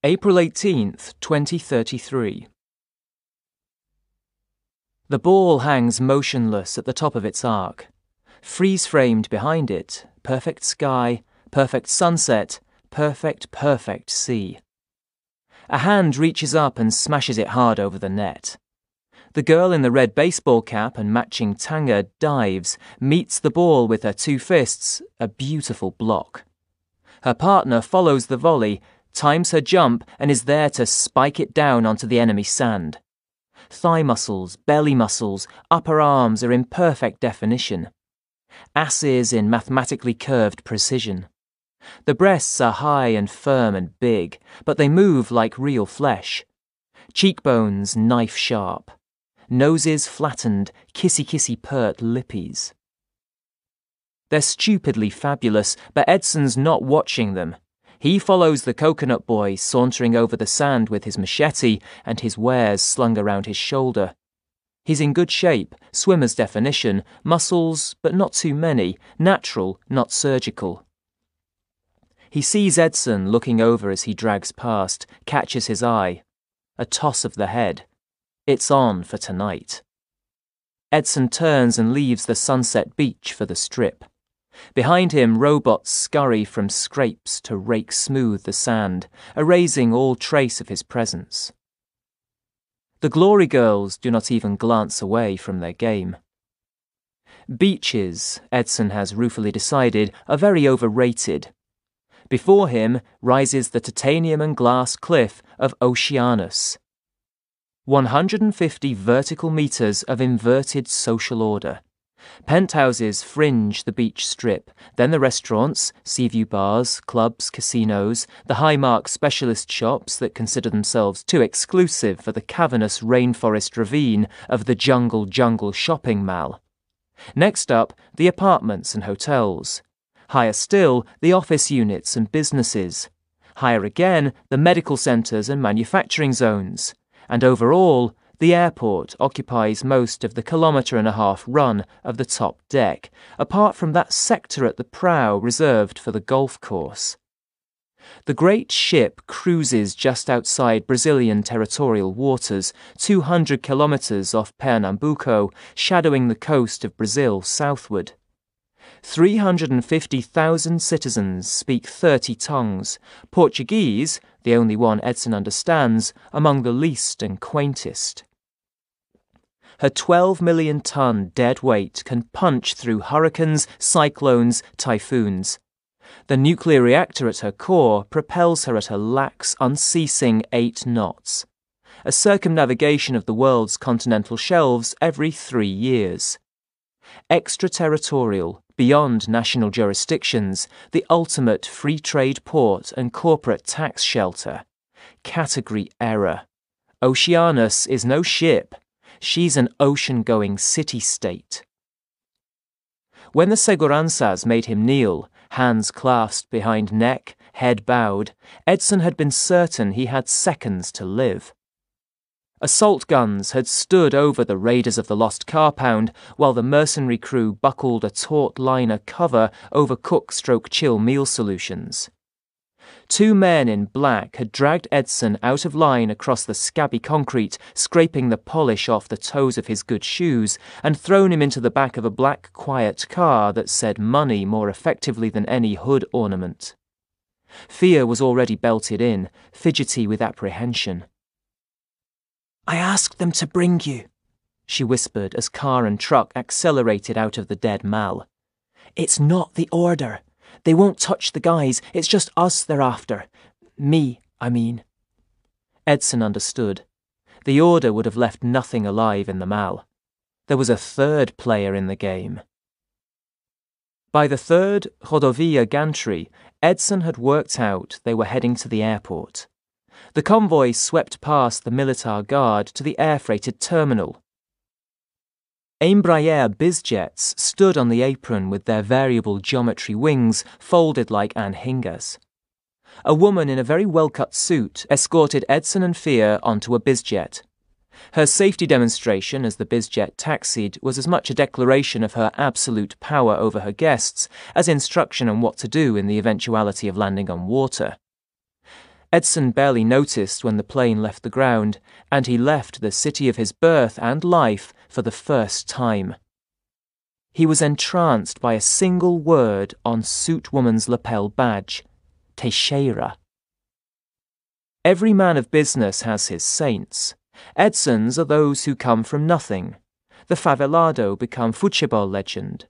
April 18th, 2033. The ball hangs motionless at the top of its arc. Freeze-framed behind it, perfect sky, perfect sunset, perfect sea. A hand reaches up and smashes it hard over the net. The girl in the red baseball cap and matching tanga dives, meets the ball with her two fists, a beautiful block. Her partner follows the volley, times her jump and is there to spike it down onto the enemy sand. Thigh muscles, belly muscles, upper arms are in perfect definition. Asses in mathematically curved precision. The breasts are high and firm and big, but they move like real flesh. Cheekbones knife sharp. Noses flattened, kissy pert lippies. They're stupidly fabulous, but Edson's not watching them. He follows the coconut boy sauntering over the sand with his machete and his wares slung around his shoulder. He's in good shape, swimmer's definition, muscles, but not too many, natural, not surgical. He sees Edson looking over as he drags past, catches his eye. A toss of the head. It's on for tonight. Edson turns and leaves the Sunset Beach for the Strip. Behind him, robots scurry from scrapes to rake smooth the sand, erasing all trace of his presence. The Glory Girls do not even glance away from their game. Beaches, Edson has ruefully decided, are very overrated. Before him rises the titanium and glass cliff of Oceanus. 150 vertical meters of inverted social order. Penthouses fringe the beach strip, then the restaurants, seaview bars, clubs, casinos, the high-mark specialist shops that consider themselves too exclusive for the cavernous rainforest ravine of the jungle shopping mall. Next up, the apartments and hotels. Higher still, the office units and businesses. Higher again, the medical centres and manufacturing zones. And overall, the airport occupies most of the 1.5-kilometre run of the top deck, apart from that sector at the prow reserved for the golf course. The great ship cruises just outside Brazilian territorial waters, 200 kilometres off Pernambuco, shadowing the coast of Brazil southward. 350,000 citizens speak 30 tongues, Portuguese, the only one Edson understands, among the least and quaintest. Her 12-million-ton dead weight can punch through hurricanes, cyclones, typhoons. The nuclear reactor at her core propels her at a lax, unceasing 8 knots. A circumnavigation of the world's continental shelves every 3 years. Extraterritorial, beyond national jurisdictions, the ultimate free trade port and corporate tax shelter. Category error. Oceanus is no ship. She's an ocean-going city-state. When the seguranças made him kneel, hands clasped behind neck, head bowed, Edson had been certain he had seconds to live. Assault guns had stood over the raiders of the Lost Carpound, while the mercenary crew buckled a taut liner cover over cook-stroke-chill meal solutions. 2 men in black had dragged Edson out of line across the scabby concrete, scraping the polish off the toes of his good shoes, and thrown him into the back of a black, quiet car that said money more effectively than any hood ornament. Fear was already belted in, fidgety with apprehension. "I asked them to bring you," she whispered as car and truck accelerated out of the dead mall. "It's not the order. They won't touch the guys, it's just us they're after. Me, I mean." Edson understood. The order would have left nothing alive in the mall. There was a third player in the game. By the third Rodovia Gantry, Edson had worked out they were heading to the airport. The convoy swept past the Militar Guard to the air-freighted terminal. Embraer bizjets stood on the apron with their variable geometry wings folded like anhingas. A woman in a very well-cut suit escorted Edson and Fia onto a bizjet. Her safety demonstration as the bizjet taxied was as much a declaration of her absolute power over her guests as instruction on what to do in the eventuality of landing on water. Edson barely noticed when the plane left the ground, and he left the city of his birth and life for the first time. He was entranced by a single word on Suit Woman's lapel badge: Teixeira. Every man of business has his saints. Edson's are those who come from nothing. The favelado become futebol legend.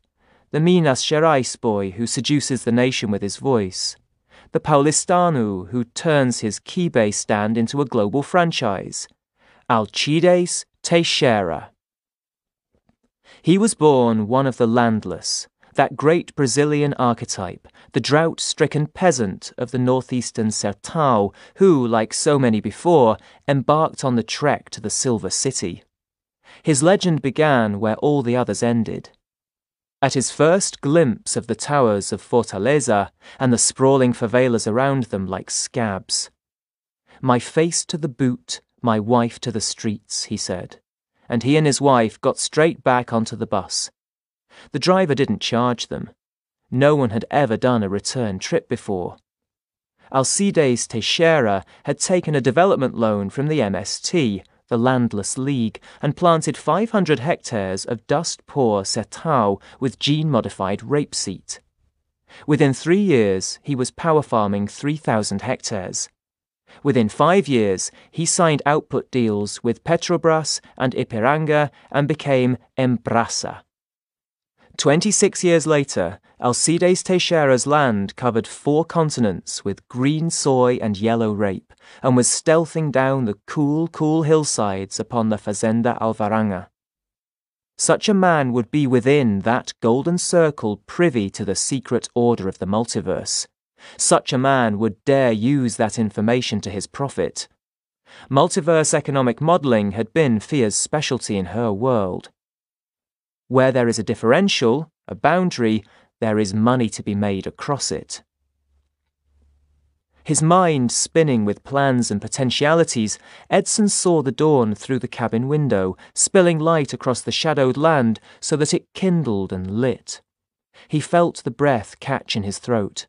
The Minas Gerais boy who seduces the nation with his voice. The Paulistano who turns his Kibé stand into a global franchise. Alcides Teixeira. He was born one of the landless, that great Brazilian archetype, the drought-stricken peasant of the northeastern Sertão who, like so many before, embarked on the trek to the Silver City. His legend began where all the others ended. At his first glimpse of the towers of Fortaleza and the sprawling favelas around them like scabs. "My face to the boot, my wife to the streets," he said, and he and his wife got straight back onto the bus. The driver didn't charge them. No one had ever done a return trip before. Alcides Teixeira had taken a development loan from the MST, the Landless League, and planted 500 hectares of dust-poor Sertão with gene-modified rapeseed. Within 3 years, he was power farming 3,000 hectares. Within 5 years, he signed output deals with Petrobras and Ipiranga and became Embrasa. 26 years later, Alcides Teixeira's land covered 4 continents with green soy and yellow rape, and was stealthing down the cool hillsides upon the Fazenda Alvaranga. Such a man would be within that golden circle privy to the secret order of the multiverse. Such a man would dare use that information to his profit. Multiverse economic modelling had been Fia's specialty in her world. Where there is a differential, a boundary, there is money to be made across it. His mind spinning with plans and potentialities, Edson saw the dawn through the cabin window, spilling light across the shadowed land so that it kindled and lit. He felt the breath catch in his throat.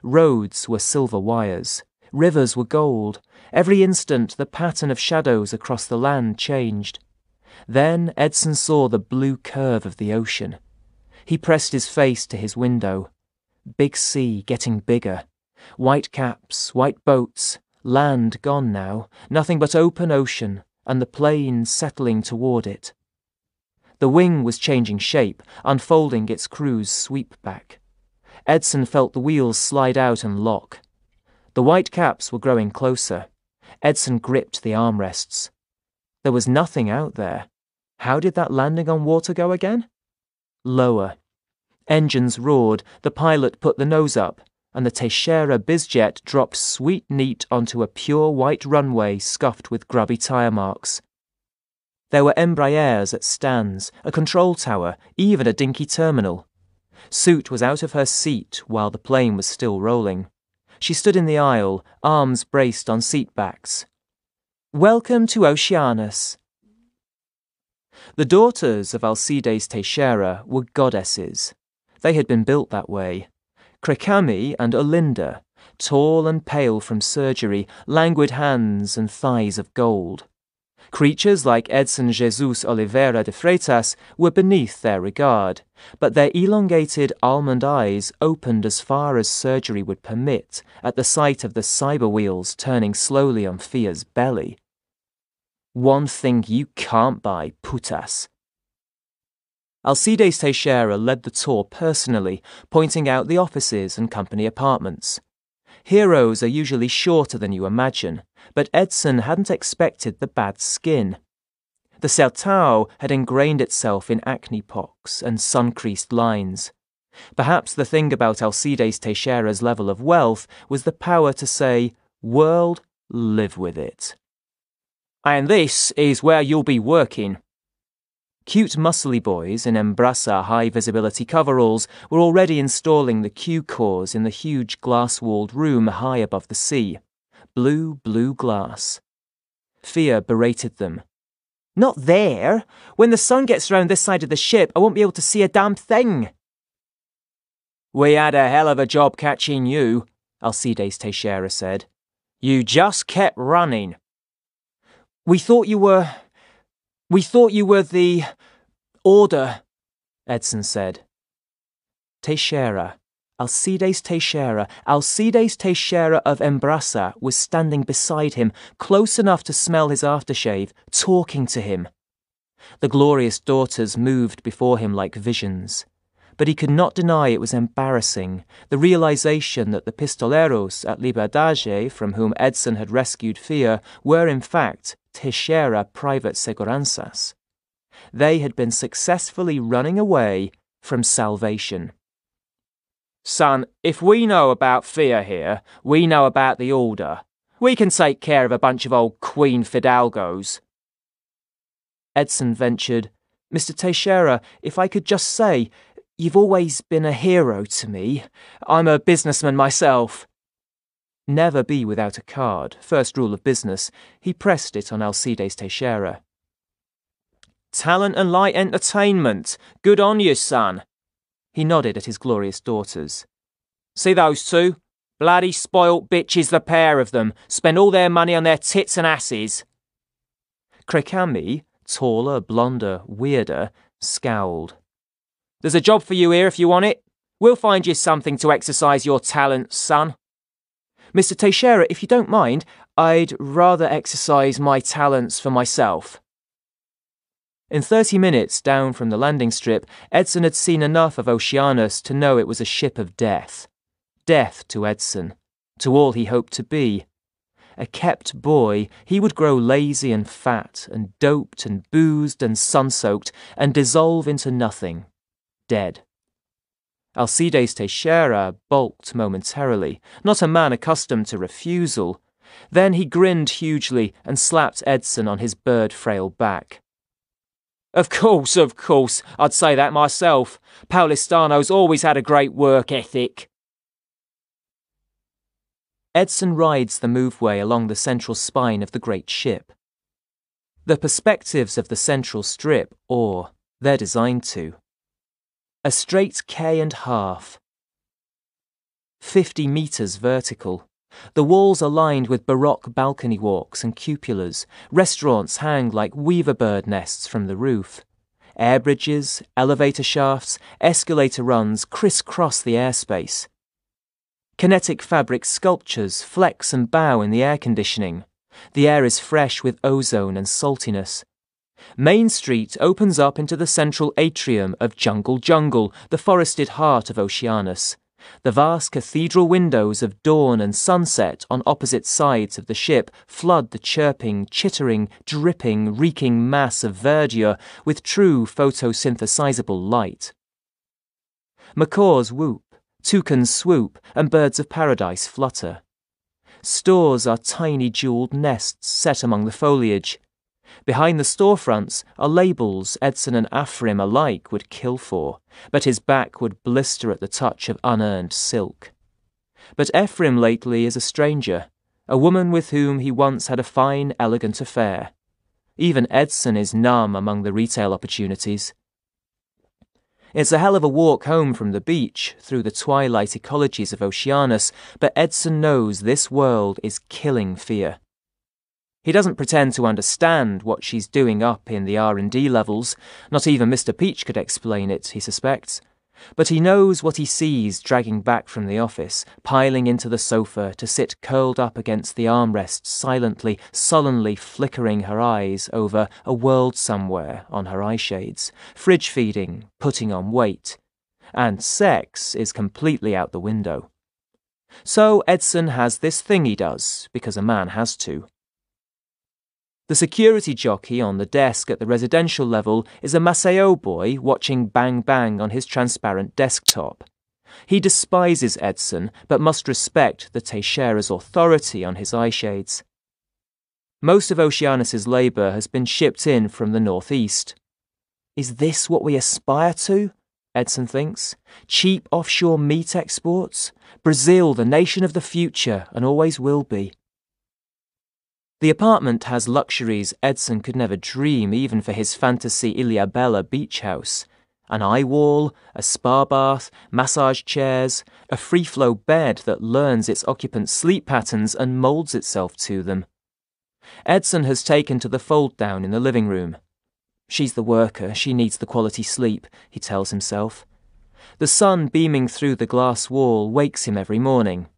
Roads were silver wires. Rivers were gold. Every instant the pattern of shadows across the land changed. Then Edson saw the blue curve of the ocean. He pressed his face to his window. Big sea getting bigger. White caps, white boats, land gone now, nothing but open ocean, and the plane settling toward it. The wing was changing shape, unfolding its crew's sweep back. Edson felt the wheels slide out and lock. The white caps were growing closer. Edson gripped the armrests. There was nothing out there. How did that landing on water go again? Lower. Engines roared, the pilot put the nose up, and the Teixeira bizjet dropped sweet neat onto a pure white runway scuffed with grubby tyre marks. There were Embraers at stands, a control tower, even a dinky terminal. Suit was out of her seat while the plane was still rolling. She stood in the aisle, arms braced on seat backs. "Welcome to Oceanus." The daughters of Alcides Teixeira were goddesses. They had been built that way. Cricami and Olinda, tall and pale from surgery, languid hands and thighs of gold. Creatures like Edson Jesus Oliveira de Freitas were beneath their regard, but their elongated almond eyes opened as far as surgery would permit at the sight of the cyber wheels turning slowly on Fia's belly. One thing you can't buy, putas. Alcides Teixeira led the tour personally, pointing out the offices and company apartments. Heroes are usually shorter than you imagine, but Edson hadn't expected the bad skin. The Sertão had ingrained itself in acne pox and sun-creased lines. Perhaps the thing about Alcides Teixeira's level of wealth was the power to say, "World, live with it." "And this is where you'll be working." Cute muscly boys in Embrasa high-visibility coveralls were already installing the Q-cores in the huge glass-walled room high above the sea. Blue glass. Fia berated them. "Not there! When the sun gets round this side of the ship, I won't be able to see a damn thing!" "We had a hell of a job catching you," Alcides Teixeira said. You just kept running. We thought you were the Order, Edson said. Teixeira, Alcides Teixeira of Embraça was standing beside him, close enough to smell his aftershave, talking to him. The glorious daughters moved before him like visions. But he could not deny it was embarrassing, the realization that the pistoleros at Liberdade, from whom Edson had rescued Fia, were in fact Teixeira private seguranças. They had been successfully running away from salvation. Son, if we know about Fia here, we know about the Order. We can take care of a bunch of old Queen Fidalgos. Edson ventured, Mr. Teixeira, if I could just say, you've always been a hero to me. I'm a businessman myself. Never be without a card, first rule of business. He pressed it on Alcides Teixeira. Talent and light entertainment. Good on you, son. He nodded at his glorious daughters. See those two? Bloody spoilt bitches, the pair of them. Spend all their money on their tits and asses. Krekami, taller, blonder, weirder, scowled. There's a job for you here if you want it. We'll find you something to exercise your talents, son. Mr. Teixeira, if you don't mind, I'd rather exercise my talents for myself. In 30 minutes down from the landing strip, Edson had seen enough of Oceanus to know it was a ship of death. Death to Edson, to all he hoped to be. A kept boy, he would grow lazy and fat, and doped and boozed and sun-soaked, and dissolve into nothing. Dead. Alcides Teixeira balked momentarily, not a man accustomed to refusal. Then he grinned hugely and slapped Edson on his bird-frail back. Of course, I'd say that myself. Paulistano's always had a great work ethic. Edson rides the moveway along the central spine of the great ship. The perspectives of the central strip awe. They're designed to. A straight K.5. 50 metres vertical. The walls are lined with baroque balcony walks and cupolas. Restaurants hang like weaver bird nests from the roof. Air bridges, elevator shafts, escalator runs crisscross the airspace. Kinetic fabric sculptures flex and bow in the air conditioning. The air is fresh with ozone and saltiness. Main Street opens up into the central atrium of Jungle, the forested heart of Oceanus. The vast cathedral windows of dawn and sunset on opposite sides of the ship flood the chirping, chittering, dripping, reeking mass of verdure with true photosynthesizable light. Macaws whoop, toucans swoop, and birds of paradise flutter. Stores are tiny jeweled nests set among the foliage. Behind the storefronts are labels Edson and Afrim alike would kill for, but his back would blister at the touch of unearned silk. But Ephraim lately is a stranger, a woman with whom he once had a fine, elegant affair. Even Edson is numb among the retail opportunities. It's a hell of a walk home from the beach, through the twilight ecologies of Oceanus, but Edson knows this world is killing Fia. He doesn't pretend to understand what she's doing up in the R&D levels. Not even Mr. Peach could explain it, he suspects. But he knows what he sees dragging back from the office, piling into the sofa to sit curled up against the armrest, silently, sullenly flickering her eyes over a world somewhere on her eyeshades, fridge feeding, putting on weight. And sex is completely out the window. So Edson has this thing he does, because a man has to. The security jockey on the desk at the residential level is a Maceo boy watching Bang Bang on his transparent desktop. He despises Edson, but must respect the Teixeira's authority on his eyeshades. Most of Oceanus's labour has been shipped in from the northeast. Is this what we aspire to? Edson thinks. Cheap offshore meat exports? Brazil, the nation of the future, and always will be. The apartment has luxuries Edson could never dream even for his fantasy Ilhabela beach house. An eye wall, a spa bath, massage chairs, a free-flow bed that learns its occupants' sleep patterns and moulds itself to them. Edson has taken to the fold-down in the living room. She's the worker, she needs the quality sleep, he tells himself. The sun beaming through the glass wall wakes him every morning.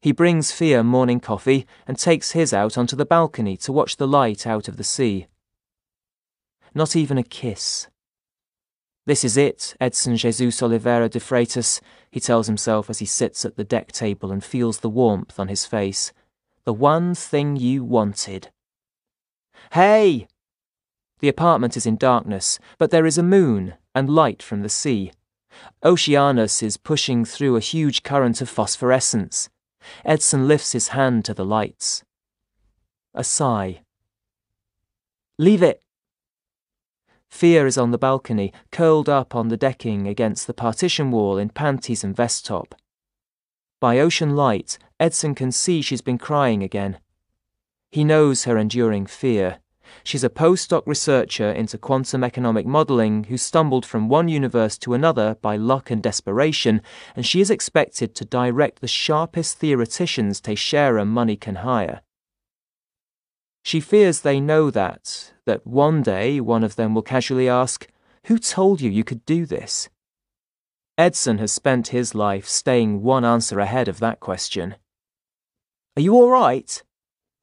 He brings Fia morning coffee and takes his out onto the balcony to watch the light out of the sea. Not even a kiss. This is it, Edson Jesus Oliveira de Freitas, he tells himself as he sits at the deck table and feels the warmth on his face. The one thing you wanted. Hey! The apartment is in darkness, but there is a moon and light from the sea. Oceanus is pushing through a huge current of phosphorescence. Edson lifts his hand to the lights. A sigh. Leave it! Fia is on the balcony, curled up on the decking against the partition wall in panties and vest top. By ocean light, Edson can see she's been crying again. He knows her enduring fear. She's a postdoc researcher into quantum economic modelling who stumbled from one universe to another by luck and desperation, and she is expected to direct the sharpest theoreticians Teixeira money can hire. She fears they know that one day one of them will casually ask, "Who told you could do this?" Edson has spent his life staying one answer ahead of that question. Are you all right?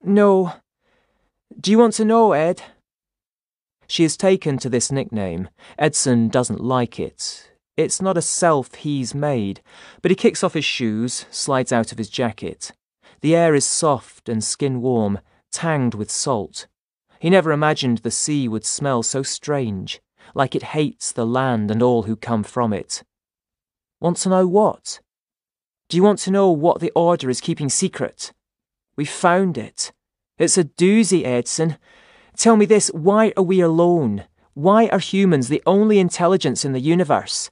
No. Do you want to know, Ed? She has taken to this nickname. Edson doesn't like it. It's not a self he's made, but he kicks off his shoes, slides out of his jacket. The air is soft and skin warm, tanged with salt. He never imagined the sea would smell so strange, like it hates the land and all who come from it. Want to know what? Do you want to know what the Order is keeping secret? We found it. It's a doozy, Edson. Tell me this, why are we alone? Why are humans the only intelligence in the universe?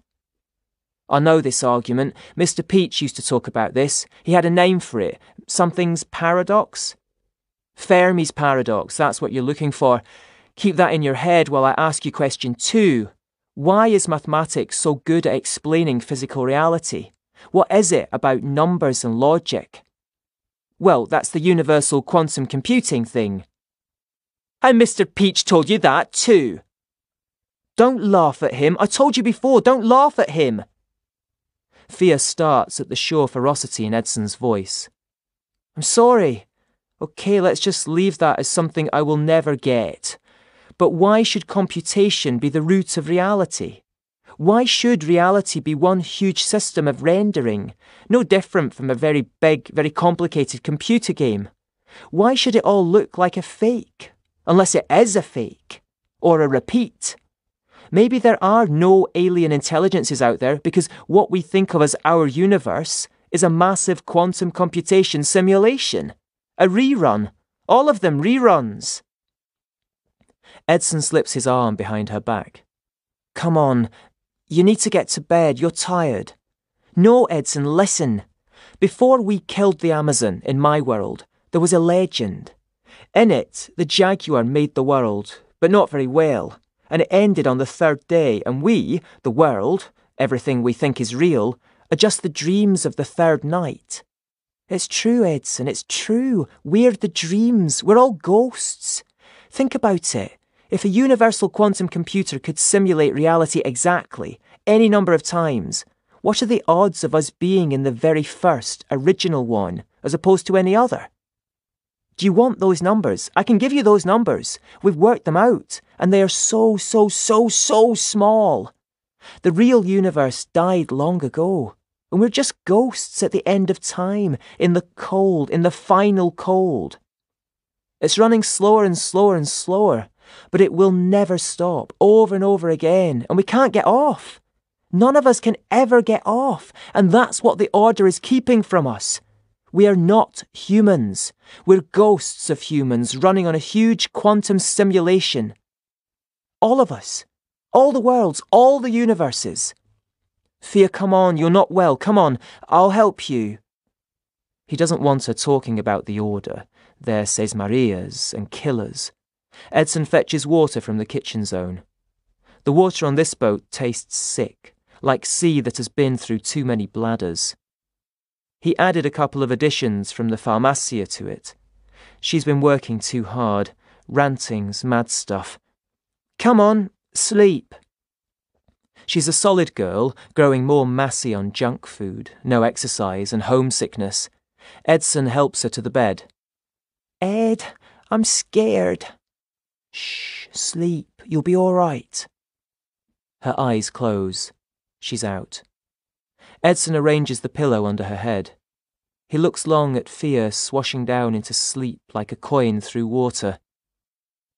I know this argument. Mr. Peach used to talk about this. He had a name for it. Something's paradox? Fermi's paradox, that's what you're looking for. Keep that in your head while I ask you question 2. Why is mathematics so good at explaining physical reality? What is it about numbers and logic? Well, that's the universal quantum computing thing. And Mr. Peach told you that too. Don't laugh at him. I told you before, don't laugh at him. Fia starts at the sure ferocity in Edson's voice. I'm sorry. Okay, let's just leave that as something I will never get. But why should computation be the root of reality? Why should reality be one huge system of rendering, no different from a very big, very complicated computer game? Why should it all look like a fake, unless it is a fake, or a repeat? Maybe there are no alien intelligences out there because what we think of as our universe is a massive quantum computation simulation. A rerun. All of them reruns. Edson slips his arm behind her back. Come on. You need to get to bed. You're tired. No, Edson, listen. Before we killed the Amazon in my world, there was a legend. In it, the jaguar made the world, but not very well, and it ended on the 3rd day, and we, the world, everything we think is real, are just the dreams of the 3rd night. It's true, Edson, it's true. We're the dreams. We're all ghosts. Think about it. If a universal quantum computer could simulate reality exactly, any number of times, what are the odds of us being in the very first, original one, as opposed to any other? Do you want those numbers? I can give you those numbers. We've worked them out, and they are so small. The real universe died long ago, and we're just ghosts at the end of time, in the cold, in the final cold. It's running slower and slower and slower, but it will never stop, over and over again, and we can't get off. None of us can ever get off, and that's what the Order is keeping from us. We are not humans. We're ghosts of humans running on a huge quantum simulation. All of us. All the worlds, all the universes. Fia, come on, you're not well, come on, I'll help you. He doesn't want her talking about the Order, their Sesmarias and killers. Edson fetches water from the kitchen zone. The water on this boat tastes sick, like sea that has been through too many bladders. He added a couple of additions from the Pharmacia to it. She's been working too hard, rantings, mad stuff. Come on, sleep. She's a solid girl, growing more massy on junk food, no exercise and homesickness. Edson helps her to the bed. Ed, I'm scared. Shh, sleep, you'll be all right. Her eyes close. She's out. Edson arranges the pillow under her head. He looks long at fear swashing down into sleep like a coin through water.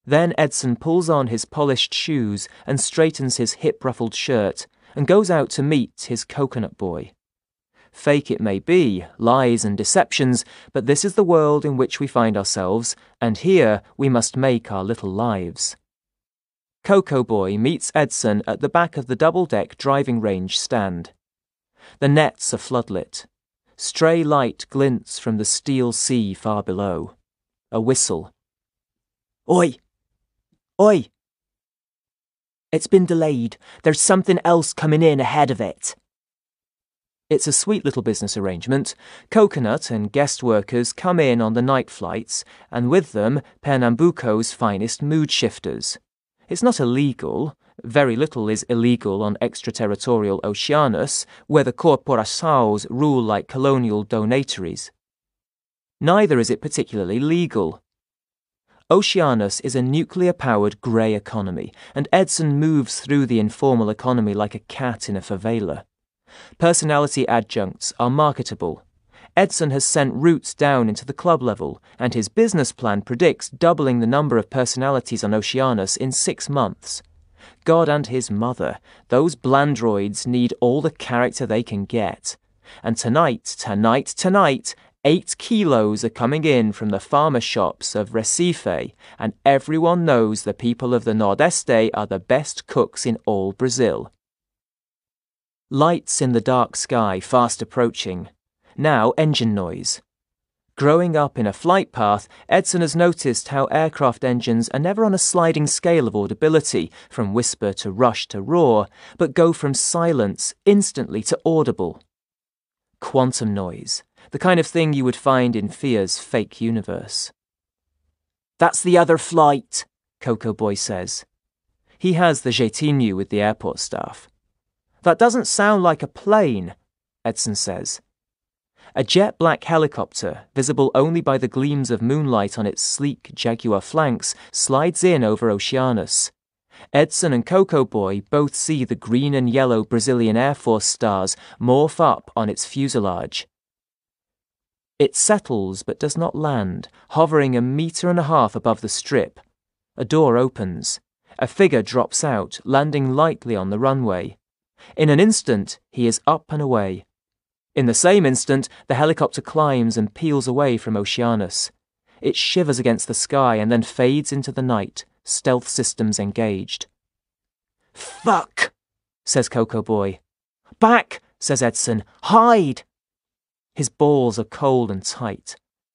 Then Edson pulls on his polished shoes and straightens his hip-ruffled shirt and goes out to meet his coconut boy. Fake it may be, lies and deceptions, but this is the world in which we find ourselves, and here we must make our little lives. Coco Boy meets Edson at the back of the double-deck driving range stand. The nets are floodlit. Stray light glints from the steel sea far below. A whistle. Oi! Oi! It's been delayed. There's something else coming in ahead of it. It's a sweet little business arrangement. Coconut and guest workers come in on the night flights, and with them Pernambuco's finest mood shifters. It's not illegal. Very little is illegal on extraterritorial Oceanus, where the corporações rule like colonial donatories. Neither is it particularly legal. Oceanus is a nuclear-powered grey economy, and Edson moves through the informal economy like a cat in a favela. Personality adjuncts are marketable. Edson has sent routes down into the club level, and his business plan predicts doubling the number of personalities on Oceanus in 6 months. God and his mother, those blandroids need all the character they can get. And tonight, 8 kilos are coming in from the farmer shops of Recife, and everyone knows the people of the Nordeste are the best cooks in all Brazil. Lights in the dark sky fast approaching. Now engine noise. Growing up in a flight path, Edson has noticed how aircraft engines are never on a sliding scale of audibility, from whisper to rush to roar, but go from silence instantly to audible. Quantum noise, the kind of thing you would find in Fia's fake universe. That's the other flight, Coco Boy says. He has the jeitinho with the airport staff. That doesn't sound like a plane, Edson says. A jet-black helicopter, visible only by the gleams of moonlight on its sleek Jaguar flanks, slides in over Oceanus. Edson and Coco Boy both see the green and yellow Brazilian Air Force stars morph up on its fuselage. It settles but does not land, hovering 1.5 meters above the strip. A door opens. A figure drops out, landing lightly on the runway. In an instant, he is up and away. In the same instant, the helicopter climbs and peels away from Oceanus. It shivers against the sky and then fades into the night, stealth systems engaged. Fuck, says Coco Boy. Back, says Edson. Hide! His balls are cold and tight.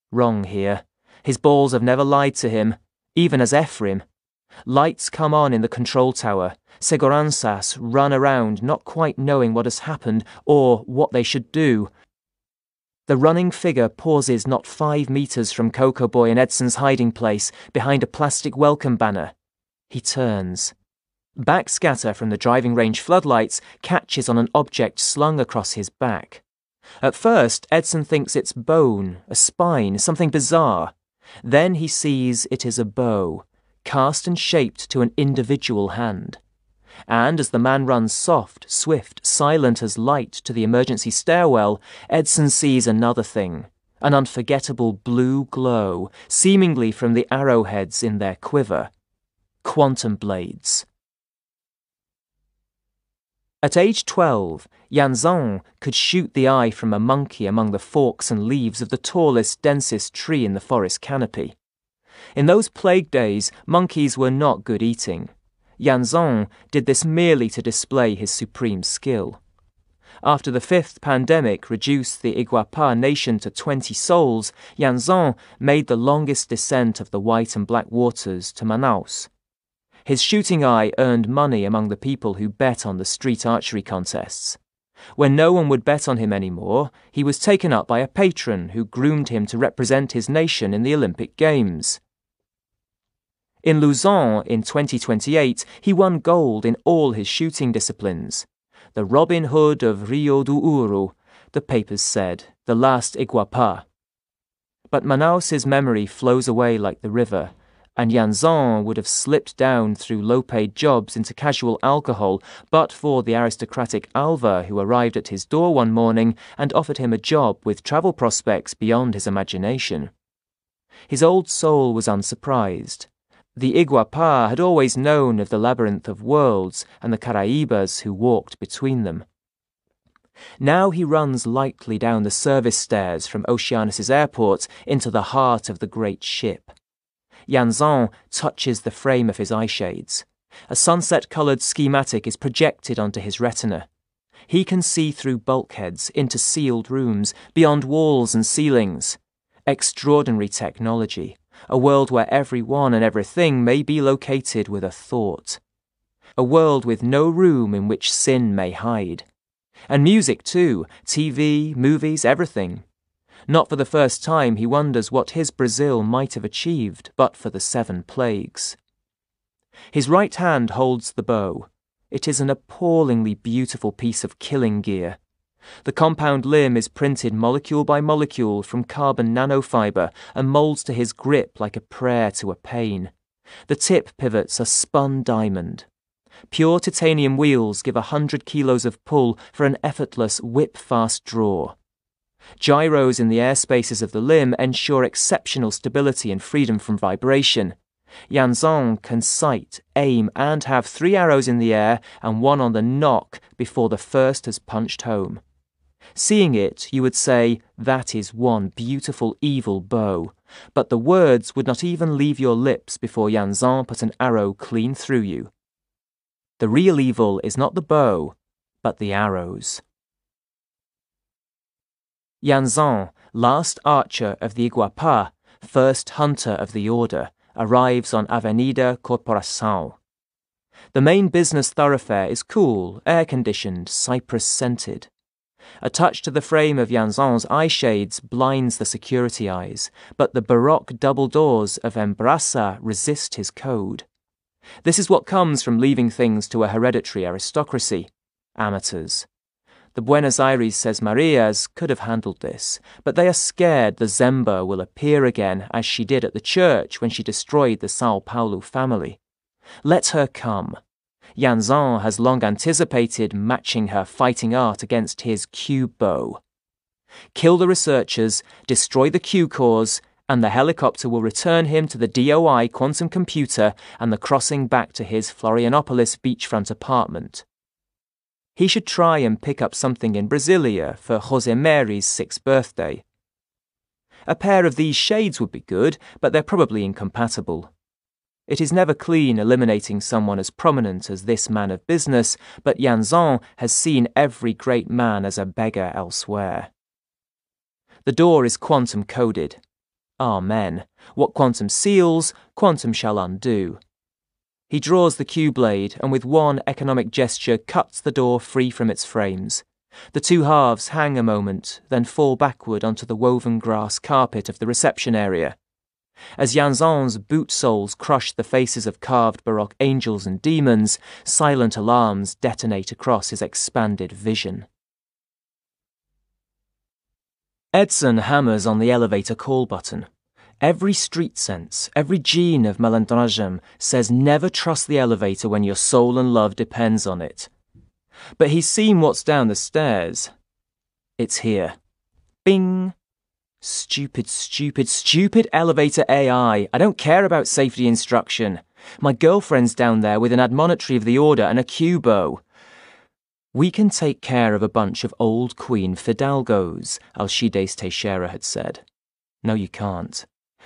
Wrong here. His balls have never lied to him, even as Ephraim. Lights come on in the control tower. Seguranças run around, not quite knowing what has happened or what they should do. The running figure pauses not 5 meters from Coco Boy and Edson's hiding place, behind a plastic welcome banner. He turns. Backscatter from the driving range floodlights catches on an object slung across his back. At first, Edson thinks it's bone, a spine, something bizarre. Then he sees it is a bow, cast and shaped to an individual hand. And as the man runs soft, swift, silent as light to the emergency stairwell, Edson sees another thing, an unforgettable blue glow, seemingly from the arrowheads in their quiver. Quantum blades. At age 12, Yanzan could shoot the eye from a monkey among the forks and leaves of the tallest, densest tree in the forest canopy. In those plague days, monkeys were not good eating. Yanzan did this merely to display his supreme skill. After the 5th pandemic reduced the Iguapa nation to 20 souls, Yanzan made the longest descent of the white and black waters to Manaus. His shooting eye earned money among the people who bet on the street archery contests. When no one would bet on him anymore, he was taken up by a patron who groomed him to represent his nation in the Olympic Games. In Lausanne in 2028, he won gold in all his shooting disciplines. The Robin Hood of Rio do Ouro, the papers said, the last Iguapa. But Manaus's memory flows away like the river, and Janson would have slipped down through low-paid jobs into casual alcohol but for the aristocratic Alva who arrived at his door one morning and offered him a job with travel prospects beyond his imagination. His old soul was unsurprised. The Iguapa had always known of the labyrinth of worlds and the Caraibas who walked between them. Now he runs lightly down the service stairs from Oceanus' airport into the heart of the great ship. Janson touches the frame of his eyeshades. A sunset-coloured schematic is projected onto his retina. He can see through bulkheads into sealed rooms, beyond walls and ceilings. Extraordinary technology, a world where everyone and everything may be located with a thought. A world with no room in which sin may hide. And music too, TV, movies, everything. Not for the first time he wonders what his Brazil might have achieved but for the 7 plagues. His right hand holds the bow. It is an appallingly beautiful piece of killing gear. The compound limb is printed molecule by molecule from carbon nanofibre and moulds to his grip like a prayer to a pain. The tip pivots are spun diamond. Pure titanium wheels give 100 kilos of pull for an effortless whip-fast draw. Gyros in the airspaces of the limb ensure exceptional stability and freedom from vibration. Janson can sight, aim, and have 3 arrows in the air and 1 on the nock before the first has punched home. Seeing it, you would say, that is one beautiful evil bow, but the words would not even leave your lips before Janson put an arrow clean through you. The real evil is not the bow, but the arrows. Janson, last archer of the Iguapa, first hunter of the order, arrives on Avenida Corporação. The main business thoroughfare is cool, air-conditioned, cypress-scented. A touch to the frame of Janson's eyeshades blinds the security eyes, but the baroque double doors of Embraça resist his code. This is what comes from leaving things to a hereditary aristocracy. Amateurs. The Buenos Aires Sesmarias could have handled this, but they are scared the Zemba will appear again as she did at the church when she destroyed the São Paulo family. Let her come. Janson has long anticipated matching her fighting art against his cube bow. Kill the researchers, destroy the Q-cores, and the helicopter will return him to the DOI quantum computer and the crossing back to his Florianopolis beachfront apartment. He should try and pick up something in Brasilia for José Mary's 6th birthday. A pair of these shades would be good, but they're probably incompatible. It is never clean eliminating someone as prominent as this man of business, but Janson has seen every great man as a beggar elsewhere. The door is quantum-coded. Amen. What quantum seals, quantum shall undo. He draws the Q-blade and with one economic gesture cuts the door free from its frames. The 2 halves hang a moment, then fall backward onto the woven grass carpet of the reception area. As Janson's boot soles crush the faces of carved Baroque angels and demons, silent alarms detonate across his expanded vision. Edson hammers on the elevator call button. Every street sense, every gene of malandragem says never trust the elevator when your soul and love depends on it. But he's seen what's down the stairs. It's here. Bing! Stupid, stupid, stupid elevator AI. I don't care about safety instruction. My girlfriend's down there with an admonitory of the order and a Q-bow. We can take care of a bunch of old Queen Fidalgos, Alcides Teixeira had said. No, you can't.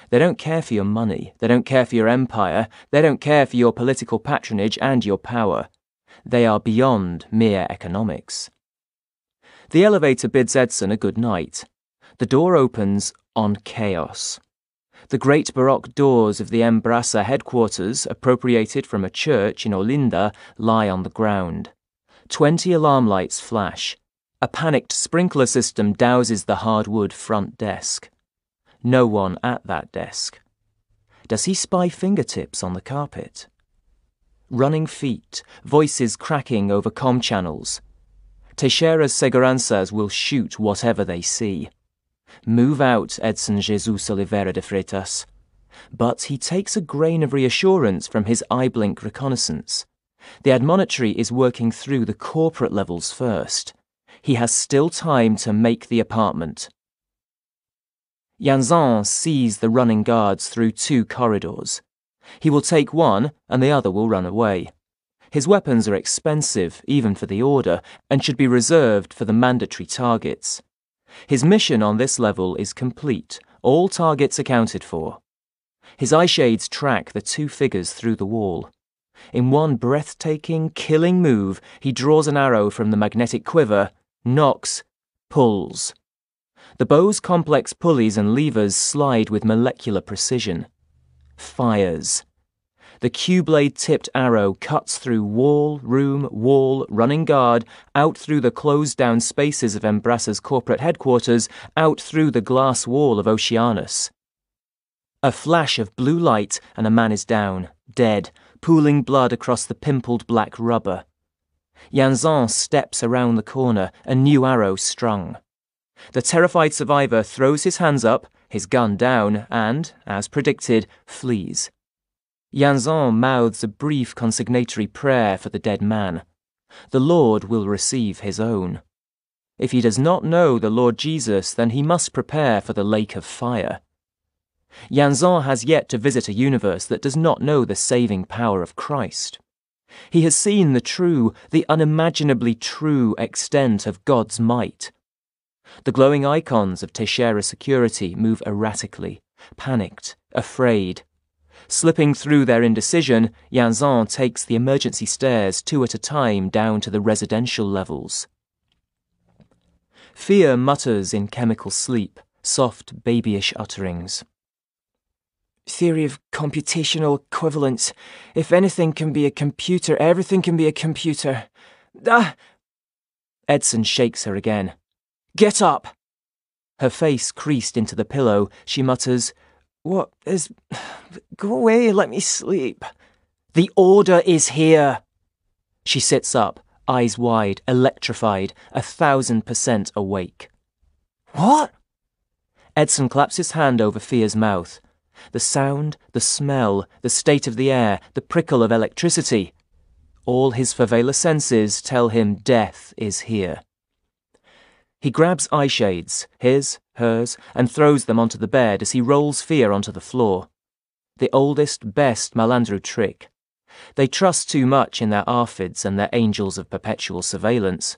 They don't care for your money, they don't care for your empire, they don't care for your political patronage and your power. They are beyond mere economics. The elevator bids Edson a good night. The door opens on chaos. The great Baroque doors of the Embrasa headquarters, appropriated from a church in Olinda, lie on the ground. 20 alarm lights flash. A panicked sprinkler system douses the hardwood front desk. No one at that desk. Does he spy fingertips on the carpet? Running feet, voices cracking over comm channels. Teixeira's seguranças will shoot whatever they see. Move out, Edson Jesus Oliveira de Freitas. But he takes a grain of reassurance from his eye-blink reconnaissance. The admonitory is working through the corporate levels first. He has still time to make the apartment. Yanzan sees the running guards through 2 corridors. He will take one, and the other will run away. His weapons are expensive, even for the Order, and should be reserved for the mandatory targets. His mission on this level is complete, all targets accounted for. His eye shades track the 2 figures through the wall. In one breathtaking, killing move, he draws an arrow from the magnetic quiver, knocks, pulls. The bow's complex pulleys and levers slide with molecular precision. Fires. The Q-blade-tipped arrow cuts through wall, room, wall, running guard, out through the closed-down spaces of Embrasa's corporate headquarters, out through the glass wall of Oceanus. A flash of blue light and a man is down, dead, pooling blood across the pimpled black rubber. Yanzan steps around the corner, a new arrow strung. The terrified survivor throws his hands up, his gun down, and, as predicted, flees. Yanzan mouths a brief consignatory prayer for the dead man. The Lord will receive his own. If he does not know the Lord Jesus, then he must prepare for the lake of fire. Yanzan has yet to visit a universe that does not know the saving power of Christ. He has seen the true, the unimaginably true extent of God's might. The glowing icons of Teixeira security move erratically, panicked, afraid. Slipping through their indecision, Yanzan takes the emergency stairs 2 at a time down to the residential levels. Fear mutters in chemical sleep, soft babyish utterings. Theory of computational equivalence. If anything can be a computer, everything can be a computer. Ah! Edson shakes her again. Get up! Her face creased into the pillow, she mutters, "What is... Go away, let me sleep." "The Order is here!" She sits up, eyes wide, electrified, 1,000% awake. "What?" Edson claps his hand over Fear's mouth. The sound, the smell, the state of the air, the prickle of electricity. All his favela senses tell him death is here. He grabs eye shades, his, hers, and throws them onto the bed as he rolls Fear onto the floor. The oldest, best Malandro trick. They trust too much in their ARFIDs and their angels of perpetual surveillance.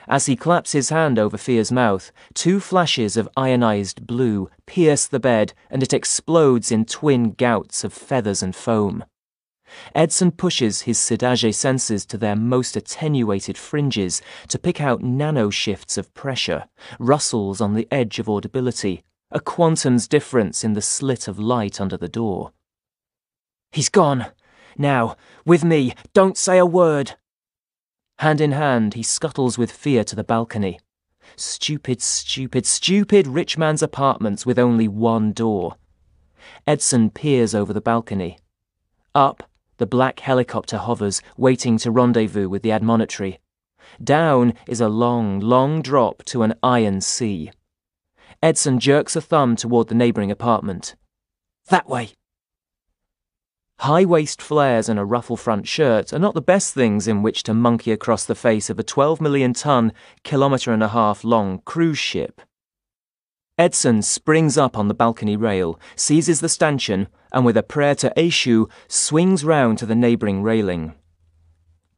As he claps his hand over Fear's mouth, 2 flashes of ionized blue pierce the bed and it explodes in twin gouts of feathers and foam. Edson pushes his Sidage senses to their most attenuated fringes to pick out nano-shifts of pressure, rustles on the edge of audibility, a quantum's difference in the slit of light under the door. "He's gone. Now, with me, don't say a word." Hand in hand, he scuttles with Fear to the balcony. Stupid, stupid, stupid rich man's apartments with only one door. Edson peers over the balcony. Up, the black helicopter hovers, waiting to rendezvous with the admonitory. Down is a long, long drop to an iron sea. Edson jerks a thumb toward the neighbouring apartment. "That way." High-waist flares and a ruffle front shirt are not the best things in which to monkey across the face of a 12-million-ton, kilometre-and-a-half-long cruise ship. Edson springs up on the balcony rail, seizes the stanchion, and with a prayer to Eshu, swings round to the neighbouring railing.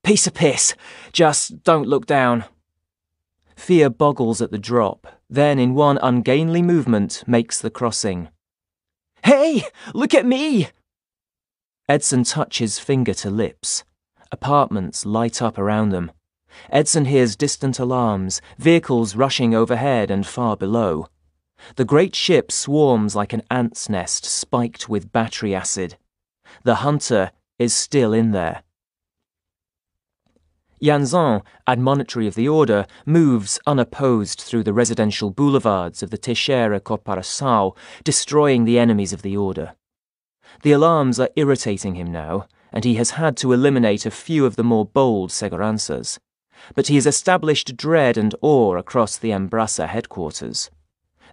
"Piece of piss! Just don't look down." Fear boggles at the drop, then in one ungainly movement makes the crossing. "Hey! Look at me!" Edson touches finger to lips. Apartments light up around them. Edson hears distant alarms, vehicles rushing overhead and far below. The great ship swarms like an ant's nest spiked with battery acid. The hunter is still in there. Yanzan, admonitory of the order, moves unopposed through the residential boulevards of the Teixeira Corporação, destroying the enemies of the order. The alarms are irritating him now, and he has had to eliminate a few of the more bold seguranças. But he has established dread and awe across the Embraça headquarters.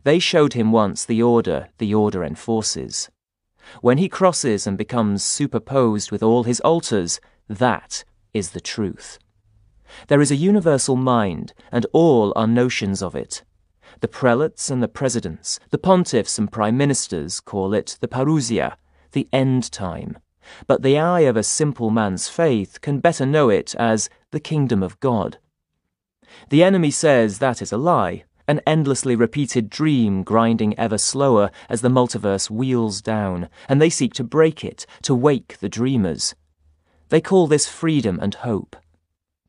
They showed him once the order enforces. When he crosses and becomes superposed with all his altars, that is the truth. There is a universal mind, and all are notions of it. The prelates and the presidents, the pontiffs and prime ministers call it the parousia, the end time. But the eye of a simple man's faith can better know it as the kingdom of God. The enemy says that is a lie, an endlessly repeated dream grinding ever slower as the multiverse wheels down, and they seek to break it, to wake the dreamers. They call this freedom and hope.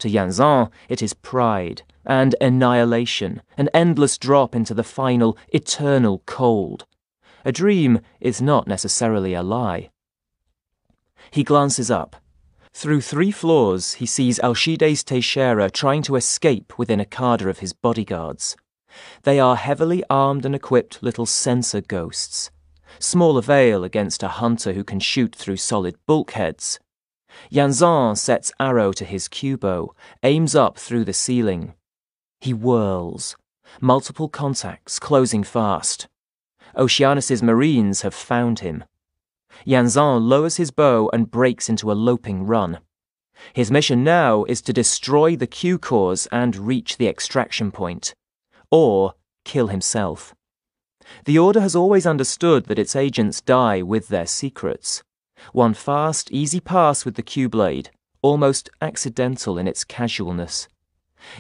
To Yanzan, it is pride and annihilation, an endless drop into the final, eternal cold. A dream is not necessarily a lie. He glances up. Through 3 floors, he sees Alcides Teixeira trying to escape within a cadre of his bodyguards. They are heavily armed and equipped little sensor ghosts. Small avail against a hunter who can shoot through solid bulkheads. Yanzan sets arrow to his cubo, aims up through the ceiling. He whirls. Multiple contacts, closing fast. Oceanus' marines have found him. Yanzan lowers his bow and breaks into a loping run. His mission now is to destroy the Q-cores and reach the extraction point. Or kill himself. The Order has always understood that its agents die with their secrets. One fast, easy pass with the Q-blade, almost accidental in its casualness.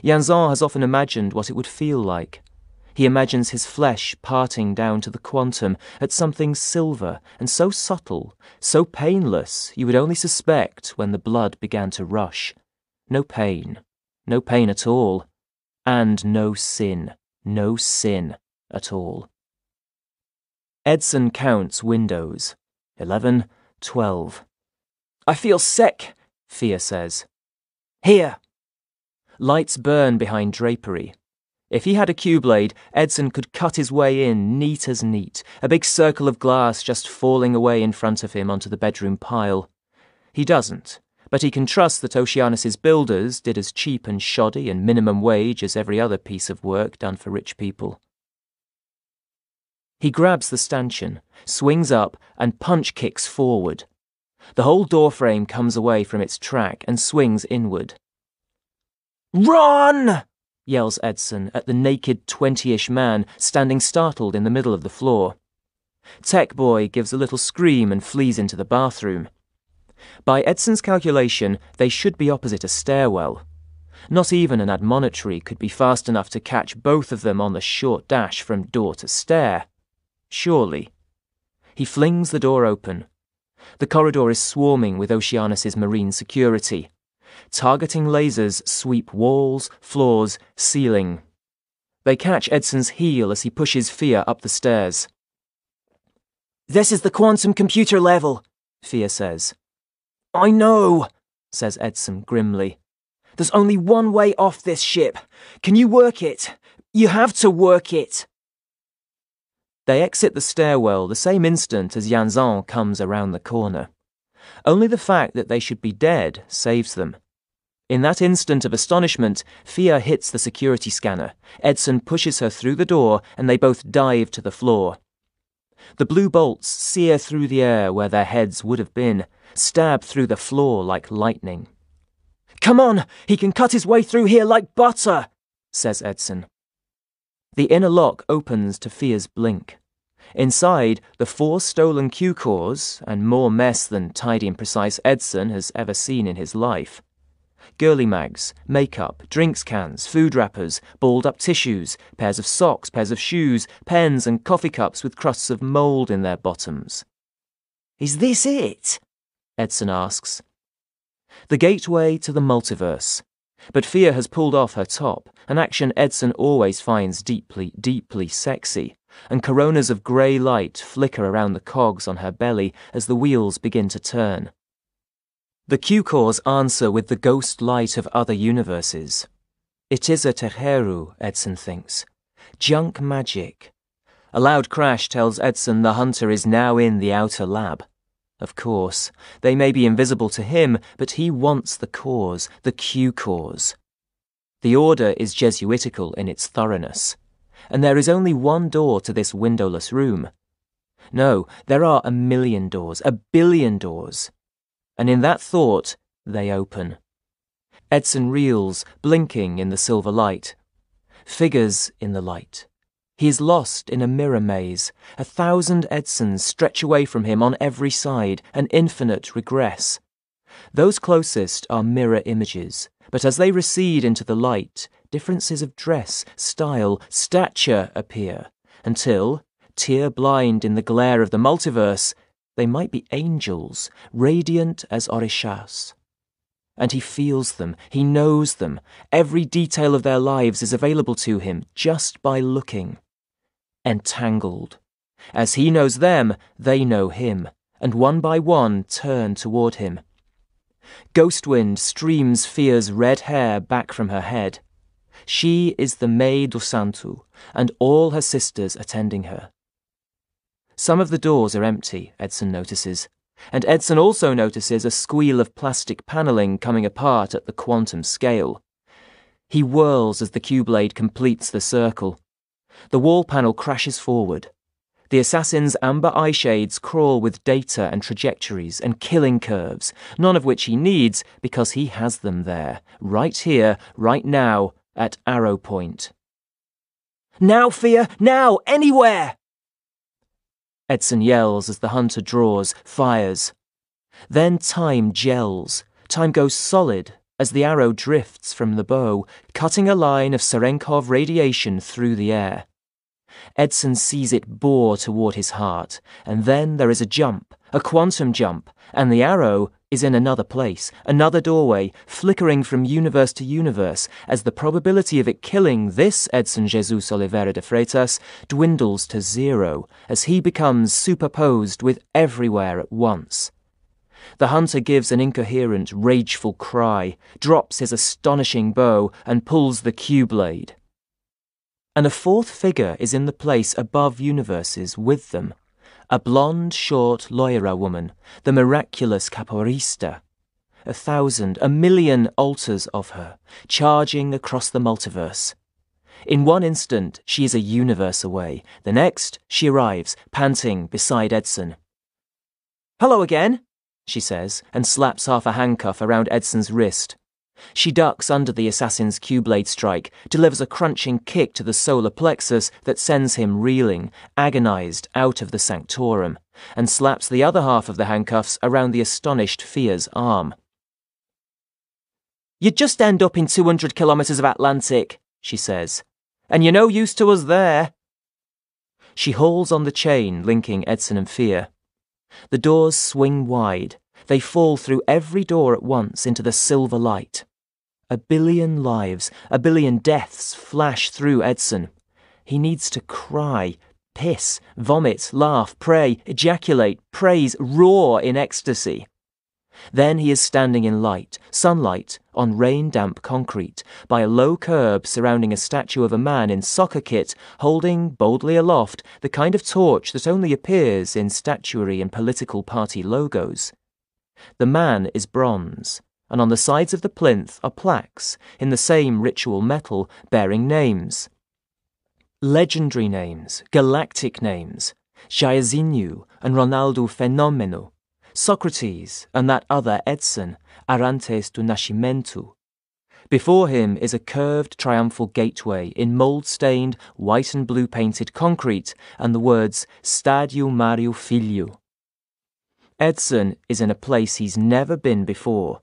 Yanzan has often imagined what it would feel like. He imagines his flesh parting down to the quantum at something silver and so subtle, so painless you would only suspect when the blood began to rush. No pain at all. And no sin at all. Edson counts windows. 11, 12. I feel sick, Fia says. Here. Lights burn behind drapery. If he had a Q-blade, Edson could cut his way in neat as neat, a big circle of glass just falling away in front of him onto the bedroom pile. He doesn't, but he can trust that Oceanus' builders did as cheap and shoddy and minimum wage as every other piece of work done for rich people. He grabs the stanchion, swings up, and punch kicks forward. The whole doorframe comes away from its track and swings inward. Run! Yells Edson at the naked 20-ish man standing startled in the middle of the floor. Tech Boy gives a little scream and flees into the bathroom. By Edson's calculation, they should be opposite a stairwell. Not even an admonitory could be fast enough to catch both of them on the short dash from door to stair. Surely. He flings the door open. The corridor is swarming with Oceanus' marine security. Targeting lasers sweep walls, floors, ceiling. They catch Edson's heel as he pushes Fia up the stairs. This is the quantum computer level, Fia says. I know, says Edson grimly. There's only one way off this ship. Can you work it? You have to work it. They exit the stairwell the same instant as Yanzan comes around the corner. Only the fact that they should be dead saves them. In that instant of astonishment, Fia hits the security scanner. Edson pushes her through the door, and they both dive to the floor. The blue bolts sear through the air where their heads would have been, stab through the floor like lightning. Come on, he can cut his way through here like butter, says Edson. The inner lock opens to Fia's blink. Inside, the 4 stolen Q-cores, and more mess than tidy and precise Edson has ever seen in his life. Girly mags, makeup, drinks cans, food wrappers, balled-up tissues, pairs of socks, pairs of shoes, pens and coffee cups with crusts of mould in their bottoms. Is this it? Edson asks. The gateway to the multiverse. But Fia has pulled off her top, an action Edson always finds deeply, deeply sexy, and coronas of grey light flicker around the cogs on her belly as the wheels begin to turn. The Q-cores answer with the ghost light of other universes. It is a Teheru, Edson thinks. Junk magic. A loud crash tells Edson the hunter is now in the outer lab. Of course, they may be invisible to him, but he wants the cores, the Q-cores. The order is Jesuitical in its thoroughness, and there is only one door to this windowless room. No, there are 1,000,000 doors, 1,000,000,000 doors. And in that thought, they open. Edson reels, blinking in the silver light. Figures in the light. He is lost in a mirror maze. 1,000 Edsons stretch away from him on every side, an infinite regress. Those closest are mirror images, but as they recede into the light, differences of dress, style, stature appear, until, tear-blind in the glare of the multiverse, they might be angels, radiant as Orishas. And he feels them, he knows them. Every detail of their lives is available to him just by looking. Entangled. As he knows them, they know him, and one by one turn toward him. Ghostwind streams Fia's red hair back from her head. She is the Mãe do Santo, and all her sisters attending her. Some of the doors are empty, Edson notices, and Edson also notices a squeal of plastic paneling coming apart at the quantum scale. He whirls as the Q-blade completes the circle. The wall panel crashes forward. The assassin's amber eye shades crawl with data and trajectories and killing curves, none of which he needs because he has them there, right here, right now, at arrow point. Now, Fia! Now! Anywhere! Edson yells as the hunter draws, fires. Then time gels. Time goes solid as the arrow drifts from the bow, cutting a line of Serenkov radiation through the air. Edson sees it bore toward his heart, and then there is a jump, a quantum jump, and the arrow is in another place, another doorway, flickering from universe to universe, as the probability of it killing this Edson Jesus Oliveira de Freitas dwindles to zero, as he becomes superposed with everywhere at once. The hunter gives an incoherent, rageful cry, drops his astonishing bow, and pulls the Q-blade. And a fourth figure is in the place above universes with them. A blonde, short Loira woman, the miraculous Capoeirista. 1,000, 1,000,000 altars of her, charging across the multiverse. In one instant, she is a universe away. The next, she arrives, panting, beside Edson. "Hello again," she says, and slaps half a handcuff around Edson's wrist. She ducks under the assassin's Q-blade strike, delivers a crunching kick to the solar plexus that sends him reeling, agonized, out of the sanctorum, and slaps the other half of the handcuffs around the astonished Fia's arm. "You'd just end up in 200 kilometers of Atlantic," she says, "and you're no use to us there." She hauls on the chain linking Edson and Fia. The doors swing wide. They fall through every door at once into the silver light. 1,000,000,000 lives, 1,000,000,000 deaths flash through Edson. He needs to cry, piss, vomit, laugh, pray, ejaculate, praise, roar in ecstasy. Then he is standing in light, sunlight, on rain-damp concrete, by a low curb surrounding a statue of a man in soccer kit holding, boldly aloft, the kind of torch that only appears in statuary and political party logos. The man is bronze, and on the sides of the plinth are plaques, in the same ritual metal, bearing names. Legendary names, galactic names, Jairzinho and Ronaldo Fenomeno, Socrates and that other Edson, Arantes do Nascimento. Before him is a curved triumphal gateway in mould-stained, white and blue-painted concrete, and the words Stadio Mario Filho. Edson is in a place he's never been before,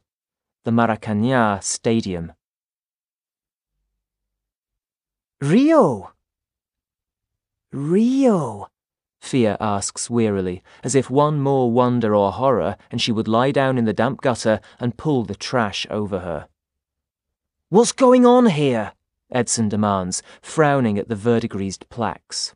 the Maracanã Stadium. Rio! Rio, Fia asks wearily, as if one more wonder or horror and she would lie down in the damp gutter and pull the trash over her. What's going on here? Edson demands, frowning at the verdigrised plaques.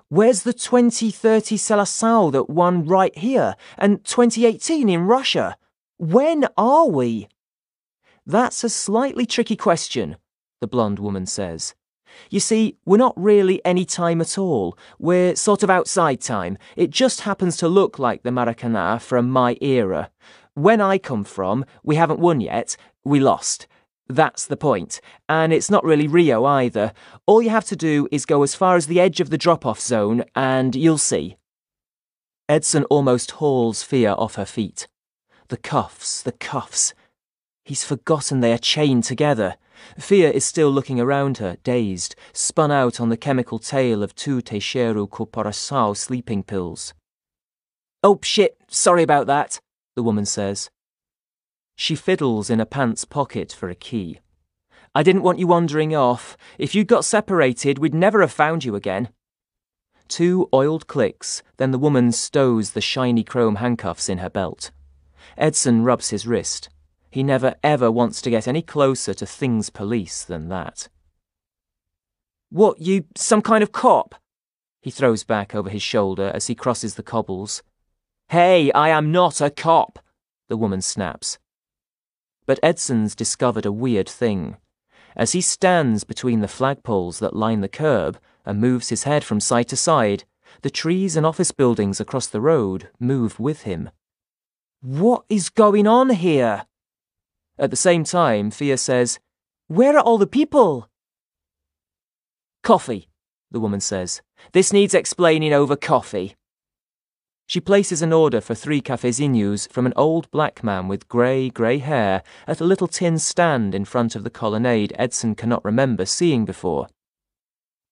Where's the 2030 Seleção that won right here, and 2018 in Russia? When are we? That's a slightly tricky question, the blonde woman says. You see, we're not really any time at all. We're sort of outside time. It just happens to look like the Maracanã from my era. When I come from, we haven't won yet. We lost. That's the point. And it's not really Rio either. All you have to do is go as far as the edge of the drop-off zone and you'll see. Edson almost hauls Fia off her feet. The cuffs, the cuffs. He's forgotten they are chained together. Fia is still looking around her, dazed, spun out on the chemical tale of 2 Teixeiro Coporaçao sleeping pills. Oh, shit, sorry about that, the woman says. She fiddles in a pants pocket for a key. I didn't want you wandering off. If you'd got separated, we'd never have found you again. 2 oiled clicks, then the woman stows the shiny chrome handcuffs in her belt. Edson rubs his wrist. He never ever wants to get any closer to things police than that. What, you some kind of cop? He throws back over his shoulder as he crosses the cobbles. Hey, I am not a cop, the woman snaps. But Edson's discovered a weird thing. As he stands between the flagpoles that line the curb and moves his head from side to side, the trees and office buildings across the road move with him. What is going on here? At the same time, Fia says, Where are all the people? Coffee, the woman says. This needs explaining over coffee. She places an order for 3 cafezinhos from an old black man with grey hair at a little tin stand in front of the colonnade Edson cannot remember seeing before.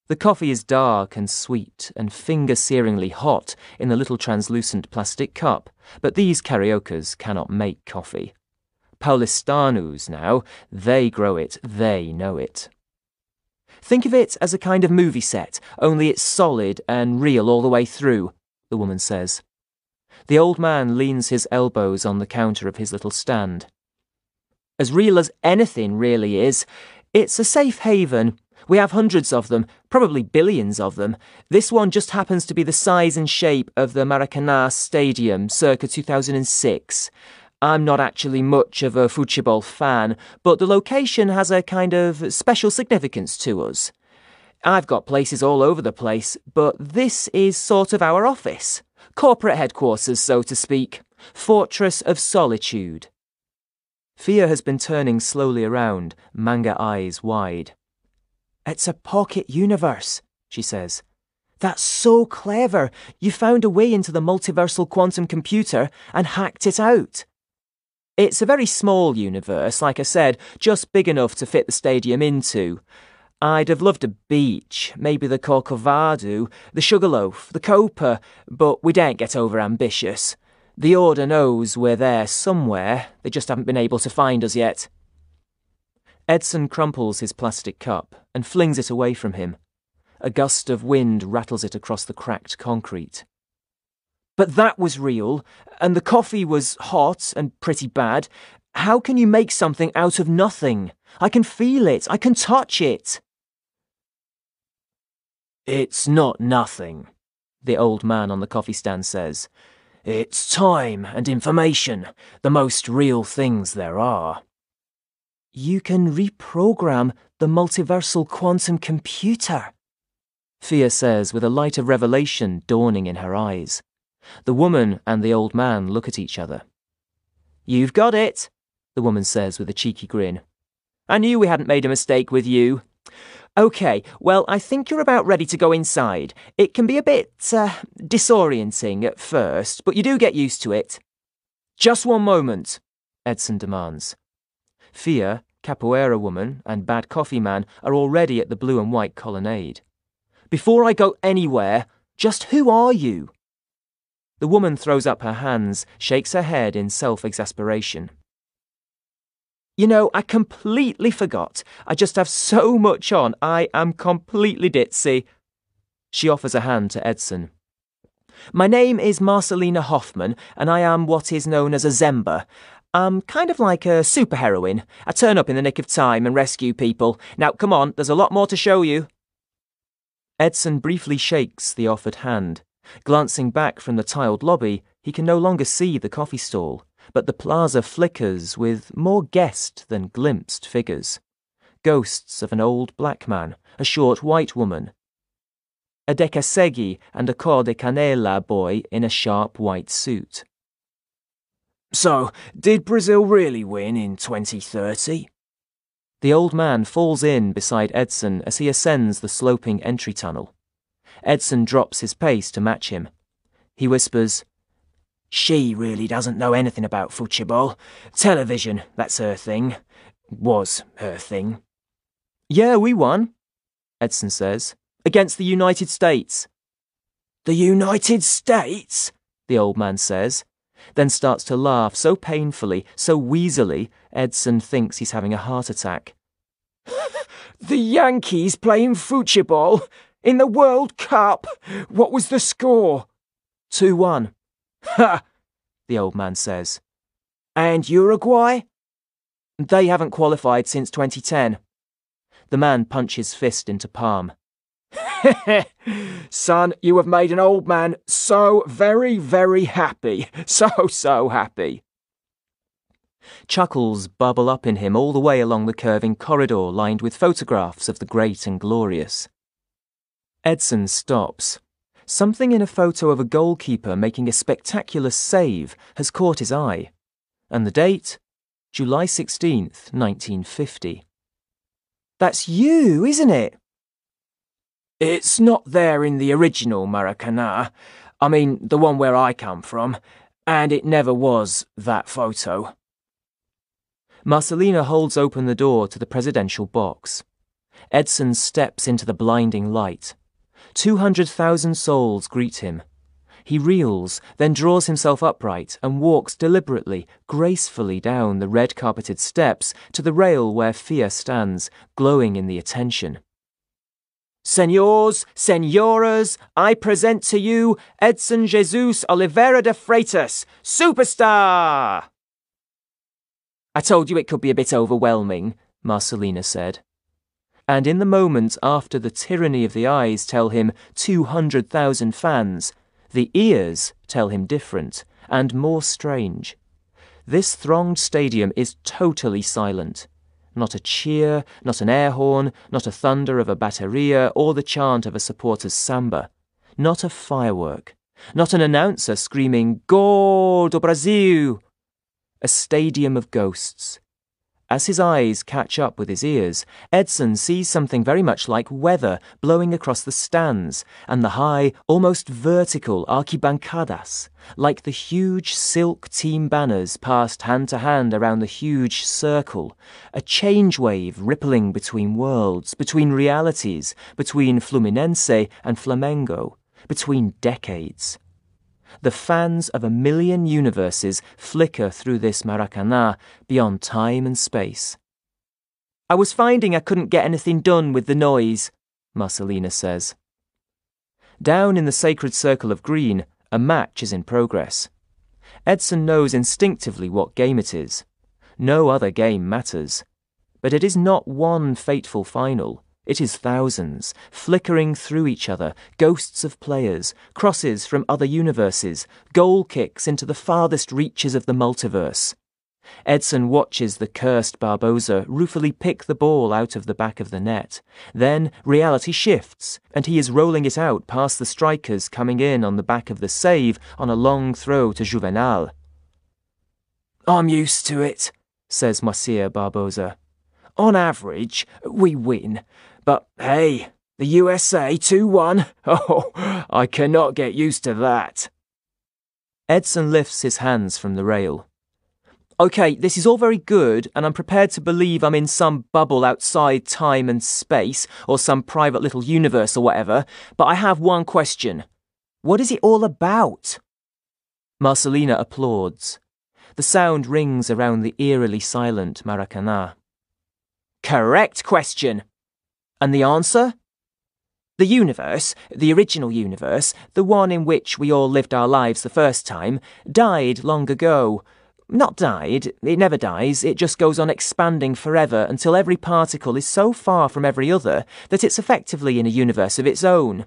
The coffee is dark and sweet and finger-searingly hot in the little translucent plastic cup, but these cariocas cannot make coffee. Paulistanos now, they grow it, they know it. Think of it as a kind of movie set, only it's solid and real all the way through, the woman says. The old man leans his elbows on the counter of his little stand. As real as anything really is. It's a safe haven. We have hundreds of them, probably billions of them. This one just happens to be the size and shape of the Maracanã Stadium circa 2006. I'm not actually much of a football fan, but the location has a kind of special significance to us. I've got places all over the place, but this is sort of our office. Corporate headquarters, so to speak. Fortress of solitude. Fia has been turning slowly around, manga eyes wide. It's a pocket universe, she says. That's so clever. You found a way into the multiversal quantum computer and hacked it out. It's a very small universe, like I said, just big enough to fit the stadium into. I'd have loved a beach, maybe the Corcovado, the Sugarloaf, the Copa, but we daren't get over ambitious. The Order knows we're there somewhere, they just haven't been able to find us yet. Edson crumples his plastic cup and flings it away from him. A gust of wind rattles it across the cracked concrete. But that was real, and the coffee was hot and pretty bad. How can you make something out of nothing? I can feel it, I can touch it. It's not nothing, the old man on the coffee stand says. It's time and information, the most real things there are. You can reprogram the multiversal quantum computer, Fia says with a light of revelation dawning in her eyes. The woman and the old man look at each other. You've got it, the woman says with a cheeky grin. I knew we hadn't made a mistake with you. OK, well, I think you're about ready to go inside. It can be a bit, disorienting at first, but you do get used to it. Just one moment, Edson demands. Fia, capoeira woman, and bad coffee man are already at the blue and white colonnade. Before I go anywhere, just who are you? The woman throws up her hands, shakes her head in self-exasperation. You know, I completely forgot. I just have so much on. I am completely ditzy. She offers a hand to Edson. My name is Marcelina Hoffman, and I am what is known as a Zemba. I'm kind of like a superheroine. I turn up in the nick of time and rescue people. Now, come on, there's a lot more to show you. Edson briefly shakes the offered hand. Glancing back from the tiled lobby, he can no longer see the coffee stall, but the plaza flickers with more guessed than glimpsed figures. Ghosts of an old black man, a short white woman, a Decasegui and a Cor de Canela boy in a sharp white suit. So, did Brazil really win in 2030? The old man falls in beside Edson as he ascends the sloping entry tunnel. Edson drops his pace to match him. He whispers, "She really doesn't know anything about football. Television, that's her thing. Was her thing." "Yeah, we won," Edson says. "Against the United States." "The United States?" the old man says, then starts to laugh so painfully, so wheezily, Edson thinks he's having a heart attack. "The Yankees playing football? In the World Cup? What was the score?" 2-1. "Ha!" the old man says. "And Uruguay?" "They haven't qualified since 2010. The man punches fist into palm. "Son, you have made an old man so very, very happy. So happy." Chuckles bubble up in him all the way along the curving corridor lined with photographs of the great and glorious. Edson stops. Something in a photo of a goalkeeper making a spectacular save has caught his eye. And the date? July 16th, 1950. "That's you, isn't it?" "It's not there in the original Maracanã. I mean, the one where I come from. And it never was that photo." Marcelina holds open the door to the presidential box. Edson steps into the blinding light. 200,000 souls greet him. He reels, then draws himself upright and walks deliberately, gracefully down the red-carpeted steps to the rail where Fia stands, glowing in the attention. "Senors, senoras, I present to you Edson Jesus Oliveira de Freitas, superstar!" "I told you it could be a bit overwhelming," Marcelina said. And in the moment after the tyranny of the eyes tell him 200,000 fans, the ears tell him different and more strange. This thronged stadium is totally silent. Not a cheer, not an air horn, not a thunder of a bateria or the chant of a supporter's samba. Not a firework. Not an announcer screaming, "Gol do Brasil!" A stadium of ghosts. As his eyes catch up with his ears, Edson sees something very much like weather blowing across the stands and the high, almost vertical arquibancadas, like the huge silk team banners passed hand to hand around the huge circle, a change wave rippling between worlds, between realities, between Fluminense and Flamengo, between decades. The fans of 1,000,000 universes flicker through this Maracanã beyond time and space. "I was finding I couldn't get anything done with the noise," Marcelina says. Down in the sacred circle of green, a match is in progress. Edson knows instinctively what game it is. No other game matters. But it is not one fateful final. It is thousands, flickering through each other, ghosts of players, crosses from other universes, goal kicks into the farthest reaches of the multiverse. Edson watches the cursed Barbosa ruefully pick the ball out of the back of the net. Then reality shifts, and he is rolling it out past the strikers coming in on the back of the save on a long throw to Juvenal. "I'm used to it," says Moacir Barbosa. "On average, we win. But hey, the USA 2-1? Oh, I cannot get used to that." Edson lifts his hands from the rail. "Okay, this is all very good, and I'm prepared to believe I'm in some bubble outside time and space, or some private little universe or whatever, but I have one question. What is it all about?" Marcelina applauds. The sound rings around the eerily silent Maracanã. "Correct question." "And the answer?" "The universe, the original universe, the one in which we all lived our lives the first time, died long ago. Not died, it never dies, it just goes on expanding forever until every particle is so far from every other that it's effectively in a universe of its own.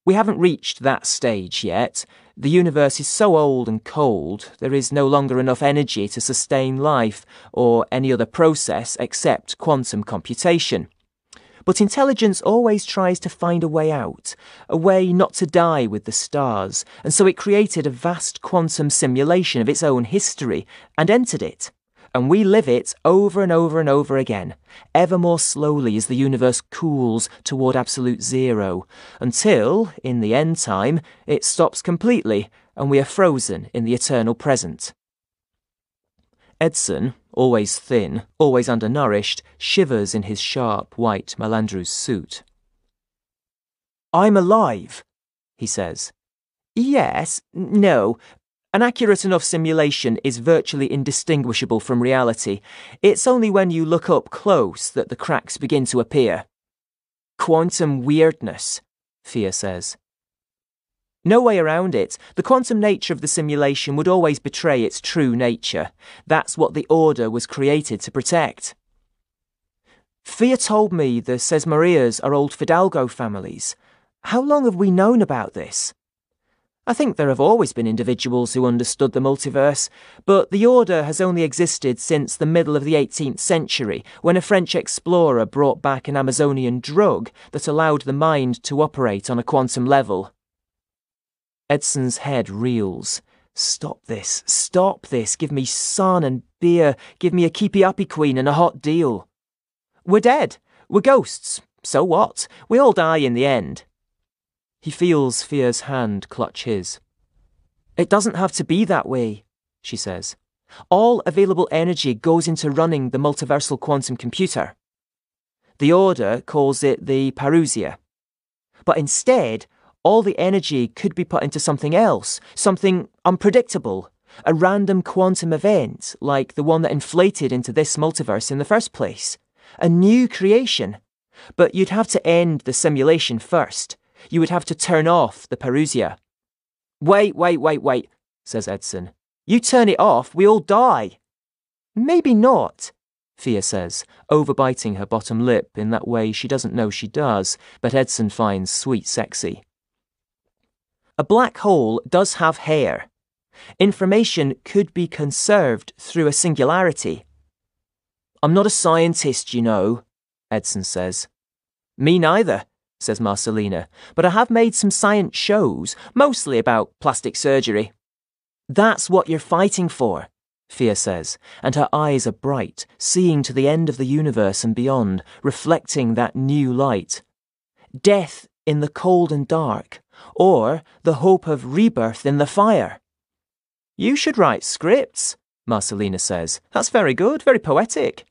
We haven't reached that stage yet. The universe is so old and cold, there is no longer enough energy to sustain life or any other process except quantum computation. But intelligence always tries to find a way out, a way not to die with the stars, and so it created a vast quantum simulation of its own history and entered it. And we live it over and over and over again, ever more slowly as the universe cools toward absolute zero, until, in the end time, it stops completely and we are frozen in the eternal present. Edson, always thin, always undernourished, shivers in his sharp white Malandru's suit. "I'm alive," he says. "Yes, no. An accurate enough simulation is virtually indistinguishable from reality. It's only when you look up close that the cracks begin to appear." "Quantum weirdness," Fia says. "No way around it. The quantum nature of the simulation would always betray its true nature. That's what the Order was created to protect." "Fia told me the Sesmarias are old Fidalgo families. How long have we known about this?" "I think there have always been individuals who understood the multiverse, but the Order has only existed since the middle of the 18th century, when a French explorer brought back an Amazonian drug that allowed the mind to operate on a quantum level." Edson's head reels. Stop this, give me sun and beer, give me a keepy-uppy queen and a hot deal." "We're dead, we're ghosts, so what? We all die in the end." He feels Fia's hand clutch his. "It doesn't have to be that way," she says. "All available energy goes into running the multiversal quantum computer. The Order calls it the Parousia. But instead, all the energy could be put into something else, something unpredictable, a random quantum event like the one that inflated into this multiverse in the first place. A new creation. But you'd have to end the simulation first. You would have to turn off the Parousia." Wait, says Edson. "You turn it off, we all die." "Maybe not," Fia says, overbiting her bottom lip in that way she doesn't know she does, but Edson finds sweet sexy. "A black hole does have hair. Information could be conserved through a singularity." "I'm not a scientist, you know," Edson says. "Me neither," says Marcelina, "but I have made some science shows, mostly about plastic surgery." "That's what you're fighting for," Fia says, and her eyes are bright, seeing to the end of the universe and beyond, reflecting that new light. "Death in the cold and dark, or the hope of rebirth in the fire." "You should write scripts," Marcelina says. "That's very good, very poetic.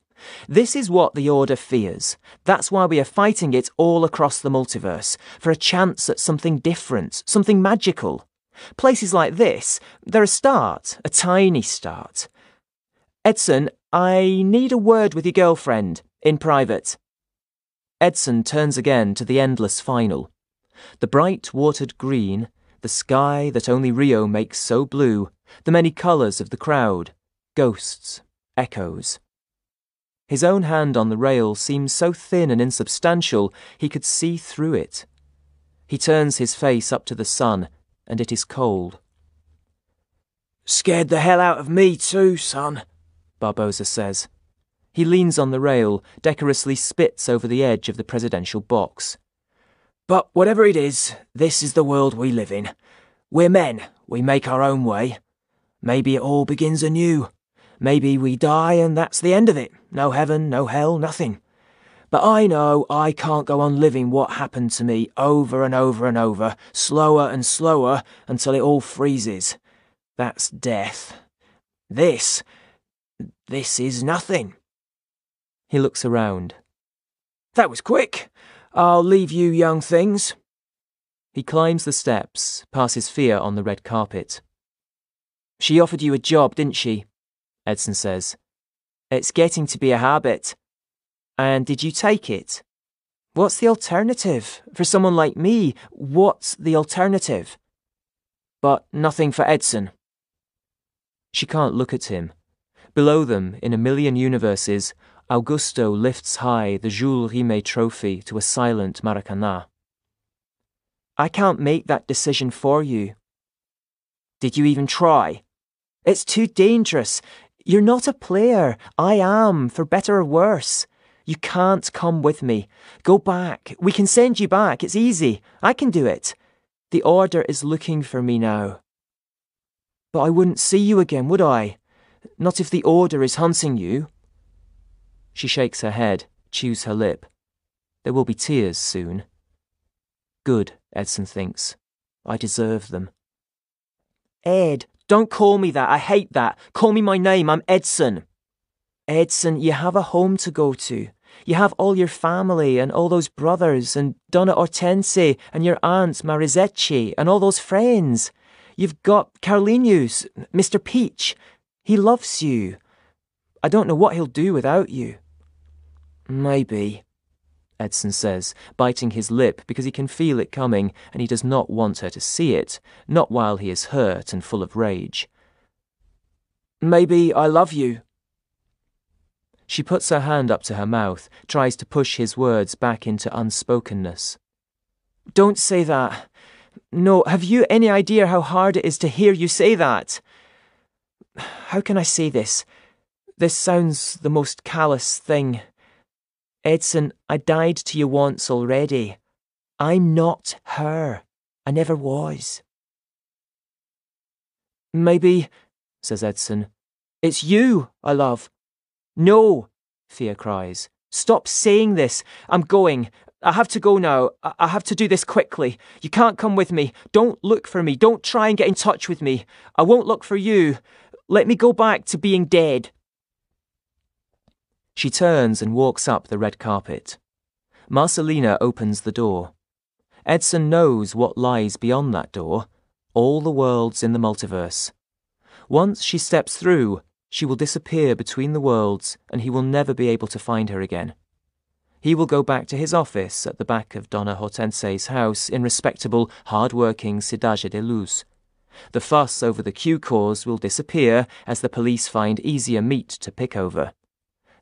This is what the Order fears. That's why we are fighting it all across the multiverse, for a chance at something different, something magical. Places like this, they're a start, a tiny start. Edson, I need a word with your girlfriend, in private." Edson turns again to the endless final. The bright watered green, the sky that only Rio makes so blue, the many colours of the crowd, ghosts, echoes. His own hand on the rail seems so thin and insubstantial he could see through it. He turns his face up to the sun, and it is cold. "Scared the hell out of me too, son," Barboza says. He leans on the rail, decorously spits over the edge of the presidential box. "But whatever it is, this is the world we live in. We're men, we make our own way. Maybe it all begins anew. Maybe we die and that's the end of it. No heaven, no hell, nothing. But I know I can't go on living what happened to me over and over and over, slower and slower, until it all freezes. That's death. This is nothing." He looks around. "That was quick. I'll leave you young things." He climbs the steps, passes Fia on the red carpet. "She offered you a job, didn't she?" Edson says. "It's getting to be a habit." "And did you take it?" "What's the alternative? For someone like me, what's the alternative?" "But nothing for Edson." She can't look at him. Below them, in a million universes, Augusto lifts high the Jules Rimet trophy to a silent Maracanã. I can't make that decision for you. Did you even try? It's too dangerous. You're not a player. I am, for better or worse. You can't come with me. Go back. We can send you back. It's easy. I can do it. The Order is looking for me now. But I wouldn't see you again, would I? Not if the Order is hunting you. She shakes her head, chews her lip. There will be tears soon. Good, Edson thinks. I deserve them. Ed, don't call me that. I hate that. Call me my name. I'm Edson. Edson, you have a home to go to. You have all your family and all those brothers and Donna Hortense and your aunt Marizetti and all those friends. You've got Carlinhos, Mr. Peach. He loves you. I don't know what he'll do without you. Maybe, Edson says, biting his lip because he can feel it coming and he does not want her to see it, not while he is hurt and full of rage. Maybe I love you. She puts her hand up to her mouth, tries to push his words back into unspokenness. Don't say that. No, have you any idea how hard it is to hear you say that? How can I say this? This sounds the most callous thing. Edson, I died to you once already. I'm not her. I never was. Maybe, says Edson, it's you I love. No, Thea cries. Stop saying this. I'm going. I have to go now. I have to do this quickly. You can't come with me. Don't look for me. Don't try and get in touch with me. I won't look for you. Let me go back to being dead. She turns and walks up the red carpet. Marcelina opens the door. Edson knows what lies beyond that door, all the worlds in the multiverse. Once she steps through, she will disappear between the worlds and he will never be able to find her again. He will go back to his office at the back of Donna Hortense's house in respectable, hard-working Cidade de Luz. The fuss over the Q cause will disappear as the police find easier meat to pick over.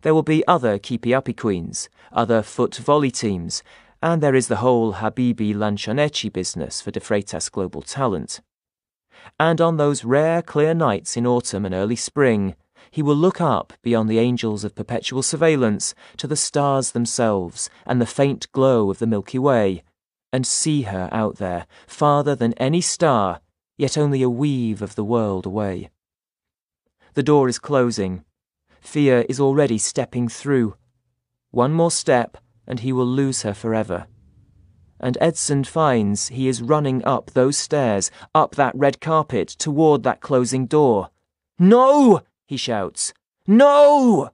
There will be other keepy-uppy queens, other foot volley teams, and there is the whole Habibi Lanchonetti business for De Freitas Global Talent. And on those rare clear nights in autumn and early spring, he will look up beyond the angels of perpetual surveillance to the stars themselves and the faint glow of the Milky Way, and see her out there, farther than any star, yet only a weave of the world away. The door is closing. Fear is already stepping through. One more step, and he will lose her forever. And Edson finds he is running up those stairs, up that red carpet, toward that closing door. No! He shouts. No!